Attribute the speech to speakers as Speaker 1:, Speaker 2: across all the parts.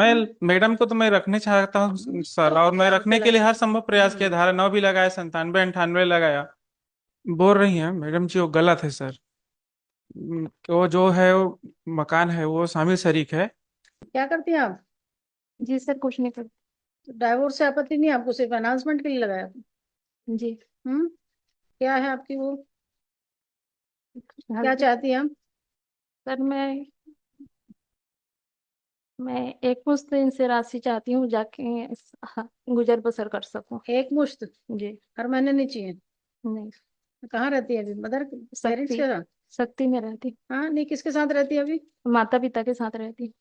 Speaker 1: Madam को तो मैं रखने चाहता हूँ सर, और मैं रखने के लिए हर संभव प्रयास किया। धारा 9 भी लगाया, 97 98 लगाया। बोल रही हैं मैडम जी वो गलत है सर। वो जो है वो मकान है वो शामिल शरीक है।
Speaker 2: क्या करती हैं आप?
Speaker 3: जी सर, कुछ नहीं कर।
Speaker 2: तो डाइवोर्स से आपत्ति नहीं, आपको सिर्फ अनाउंसमेंट के लिए लगाया?
Speaker 3: जी।
Speaker 2: हम्म। क्या है आपकी वो? क्या
Speaker 3: हस्बैंड।
Speaker 2: चाहती हैं आप?
Speaker 3: सर मैं एक मुश्त इनसे राशि चाहती हूँ, जाके गुजर बसर कर सकूं।
Speaker 2: एक मुश्त?
Speaker 3: जी।
Speaker 2: हर महीने नहीं चाहिए?
Speaker 3: नहीं।
Speaker 2: कहाँ रहती है अभी? मदर पेरेंट्स
Speaker 3: शक्ति।
Speaker 2: के साथ?
Speaker 3: शक्ति में रहती।
Speaker 2: हाँ, नहीं, किसके साथ रहती है अभी?
Speaker 3: माता पिता के साथ रहती।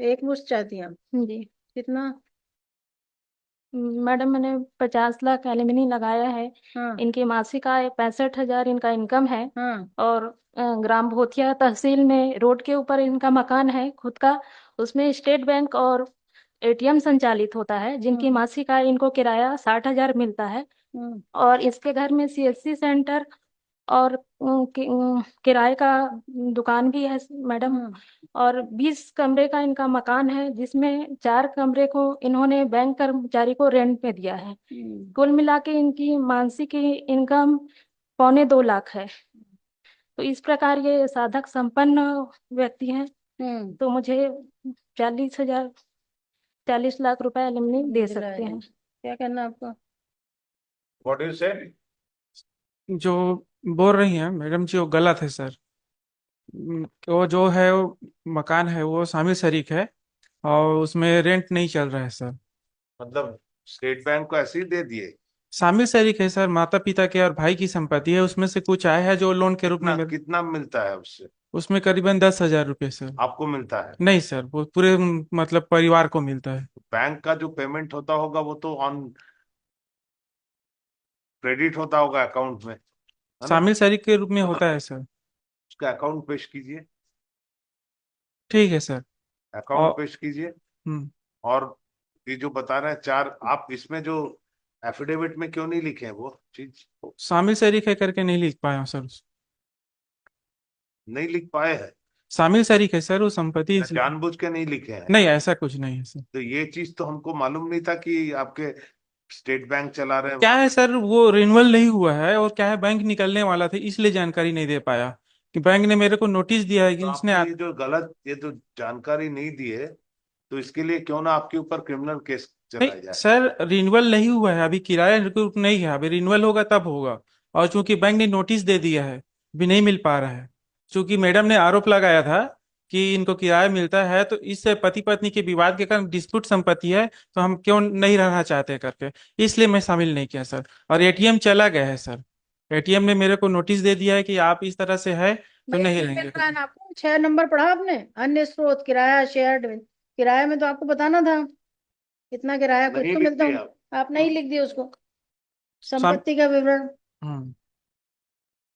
Speaker 2: एक मुश्त चाहती हैं आप?
Speaker 3: जी।
Speaker 2: कितना?
Speaker 3: मैडम, मैंने 50 लाख एलिमनी लगाया है।
Speaker 2: हाँ।
Speaker 3: इनकी मासिक आय 65,000 इनका इनकम है।
Speaker 2: हाँ।
Speaker 3: और ग्राम भोथिया तहसील में रोड के ऊपर इनका मकान है खुद का। उसमें स्टेट बैंक और एटीएम संचालित होता है, जिनकी
Speaker 2: हम्म।
Speaker 3: मासिक आय इनको किराया 60,000 मिलता है।
Speaker 2: हम्म।
Speaker 3: और इसके घर में सीएससी सेंटर और किराए का दुकान भी है मैडम।
Speaker 2: हम्म।
Speaker 3: और 20 कमरे का इनका मकान है, जिसमें 4 कमरे को इन्होंने बैंक कर्मचारी को रेंट पे दिया है। कुल मिला के इनकी मासिक इनकम 2.25 लाख है। तो इस प्रकार ये साधक संपन्न व्यक्ति हैं।
Speaker 2: हम्म।
Speaker 3: तो मुझे 40,000 40 लाख रुपए एलिमनी दे
Speaker 2: दिलाया
Speaker 3: सकते
Speaker 2: जाए।
Speaker 3: हैं।
Speaker 2: क्या करना है आपका?
Speaker 4: व्हाट यू से?
Speaker 1: जो बोल रही हैं मैडम जी वो गलत है सर। वो जो है वो मकान है वो शामिल शरीक है, और उसमें रेंट नहीं चल रहा है सर।
Speaker 4: मतलब स्टेट बैंक को ऐसे ही दे दिए?
Speaker 1: शामिल शरीक है सर, माता पिता के और भाई की संपत्ति है, उसमें से कुछ आया है जो लोन के रूप में
Speaker 4: कितना
Speaker 1: मिल।
Speaker 4: कितना मिलता है उससे?
Speaker 1: उसमें करीबन 10,000 रुपये सर।
Speaker 4: आपको मिलता है?
Speaker 1: नहीं सर, वो पूरे मतलब परिवार को मिलता है।
Speaker 4: बैंक का जो पेमेंट होता होगा वो तो ऑन क्रेडिट होता होगा अकाउंट में, है ना?
Speaker 1: शामिल शरीक के रूप में होता है सर।
Speaker 4: उसका अकाउंट पेश कीजिए।
Speaker 1: ठीक है सर।
Speaker 4: अकाउंट
Speaker 1: और
Speaker 4: पेश कीजिए।
Speaker 1: हम्म,
Speaker 4: और ये जो बता रहे हैं चार, आप इसमें जो एफिडेविट में क्यों नहीं लिखे हैं वो चीज?
Speaker 1: शामिल शरीक है करके नहीं लिख पाया हूँ सर।
Speaker 4: नहीं लिख पाए हैं?
Speaker 1: शामिल शरीक है सर वो संपत्ति
Speaker 4: या
Speaker 1: इसलिए।
Speaker 4: जानबूझ के नहीं लिखे हैं?
Speaker 1: नहीं, ऐसा कुछ नहीं है सर।
Speaker 4: तो ये चीज तो हमको मालूम नहीं था कि आपके स्टेट बैंक चला रहे हैं।
Speaker 1: क्या है सर, वो रिन्यूअल नहीं हुआ है, और क्या है बैंक निकलने वाला था इसलिए जानकारी नहीं दे पाया। कि बैंक ने मेरे को नोटिस दिया है कि
Speaker 4: तो
Speaker 1: उसने
Speaker 4: आपने ये जो गलत, ये जो जानकारी नहीं दी है, तो इसके लिए क्यों ना आपके ऊपर क्रिमिनल केस
Speaker 1: नहीं
Speaker 4: चलाया जाए।
Speaker 1: सर, रिन्यूअल नहीं हुआ है अभी, किराया रिकूप नहीं है अभी, रिन्यूअल होगा तब होगा। और चूंकि बैंक ने नोटिस दे दिया है, अभी नहीं मिल पा रहा है। चूंकि मैडम ने आरोप लगाया था कि इनको किराया मिलता है, तो इससे पति पत्नी के विवाद के कारण डिस्प्यूट संपत्ति है, तो हम क्यों नहीं रहना चाहते करके, इसलिए मैं शामिल नहीं किया सर। और एटीएम चला गया है सर। एटीएम ने मेरे को नोटिस दे दिया है कि आप इस तरह से है तो
Speaker 2: मेल
Speaker 1: नहीं
Speaker 2: नहीं मिल
Speaker 1: रहेंगे
Speaker 2: रहा है
Speaker 1: करके।
Speaker 2: ना आपको? 6 नंबर पढ़ा आपने? अन्य स्रोत, किराया, शेयर्ड। किराए में तो आपको बताना था कितना किराया, कुछ
Speaker 4: नहीं
Speaker 2: तो
Speaker 4: लिख
Speaker 2: मिलता
Speaker 4: दिया
Speaker 2: हूँ।
Speaker 4: आप?
Speaker 2: आप नहीं लिख दिए उसको?
Speaker 1: शाम
Speaker 2: संपत्ति का विवरण,
Speaker 1: हम्म।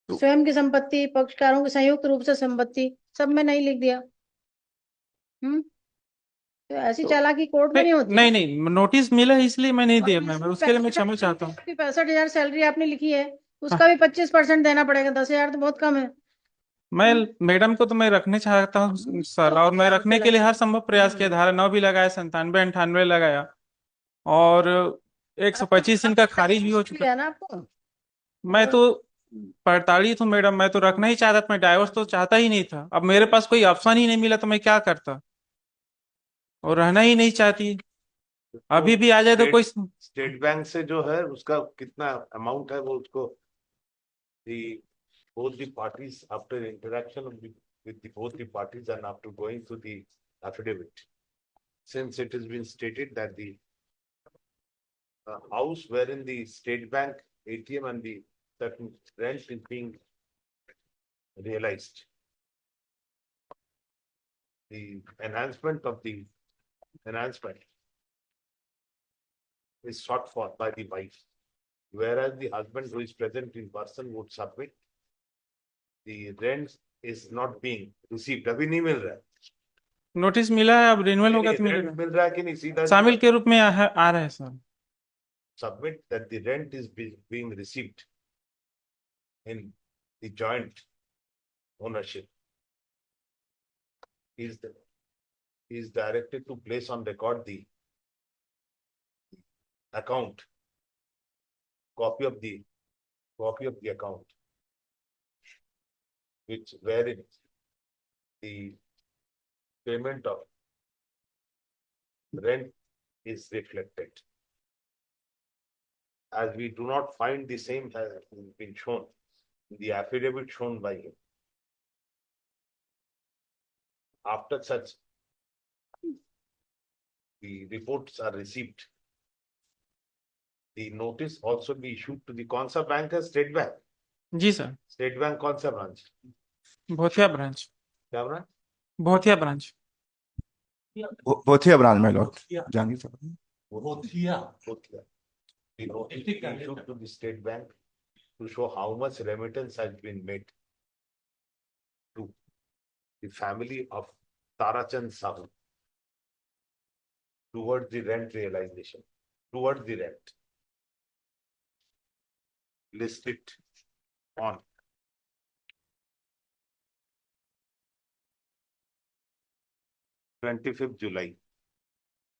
Speaker 1: तो
Speaker 2: स्वयं की संपत्ति, पक्षकारों की संयुक्त रूप से संपत्ति, सब में नहीं लिख दिया। हम्म। तो ऐसी
Speaker 1: तो
Speaker 2: चालाकी कोर्ट में
Speaker 1: नहीं
Speaker 2: नहीं होती।
Speaker 1: नहीं नहीं, नोटिस मिला है इसलिए मैं नहीं
Speaker 2: और
Speaker 1: दिया मैम,
Speaker 2: जिसकी
Speaker 1: उसके लिए मैं क्षमा
Speaker 2: 65,000
Speaker 1: चाहता हूँ।
Speaker 2: आपकी 65,000 सैलरी आपने लिखी है,
Speaker 1: हाँ,
Speaker 2: उसका भी 25% देना पड़ेगा। 10,000 तो बहुत कम है।
Speaker 1: मैं मैडम को तो मैं रखने चाहता हूँ सर, और मैं रखने के लिए हर संभव प्रयास किया। धारा 9 भी लगाया, 97 98 लगाया। और एक सौ
Speaker 2: आपको
Speaker 1: पच्चीस इनका खारिज भी हो चुका।
Speaker 2: लिया ना आपको?
Speaker 1: मैं
Speaker 2: और
Speaker 1: तो प्रताड़ित हूँ मैडम, मैं तो रखना ही चाहता था, मैं डाइवोर्स तो चाहता ही नहीं था। अब मेरे पास कोई ऑप्शन ही नहीं मिला तो मैं क्या करता, और रहना ही नहीं चाहती।
Speaker 4: तो
Speaker 1: अभी भी आ जाए तो कोई।
Speaker 4: स्टेट स्टेट बैंक से जो है उसका कितना अमाउंट है वो उसको, the both the parties after interaction with both the parties and after going through the affidavit, since it has been stated that the house wherein the state bank ATM and the certain rent is being realized, the enhancement of the enhancement is sought for by the wife, whereas the husband who is present in person would submit. The rent is not being received, अभी नहीं मिल रहा है।
Speaker 1: Notice मिला है, अब renewal होगा तो
Speaker 4: rent
Speaker 1: मिलेगा।
Speaker 4: मिल रहा है कि नहीं सीधा सीधा?
Speaker 1: शामिल के रूप में आ रहा है sir.
Speaker 4: Submit that the rent is being received in the joint ownership. Is the he is directed to place on record the account, copy of the account, which wherein the payment of rent is reflected. As we do not find the same has been shown in the affidavit shown by him. After such, the reports are received. The notice also be issued to the Consa Bank as State Bank.
Speaker 1: जी sir,
Speaker 4: State Bank Consa branch.
Speaker 1: Bothia branch,
Speaker 4: क्या branch?
Speaker 1: Bothia branch.
Speaker 5: Bothia branch, my lord. Jani sir.
Speaker 4: Bothia. The notice be issued to the State Bank to show how much remittance has been made to the family of Tarachand Sahu towards the rent realization, towards the rent listed on 25th July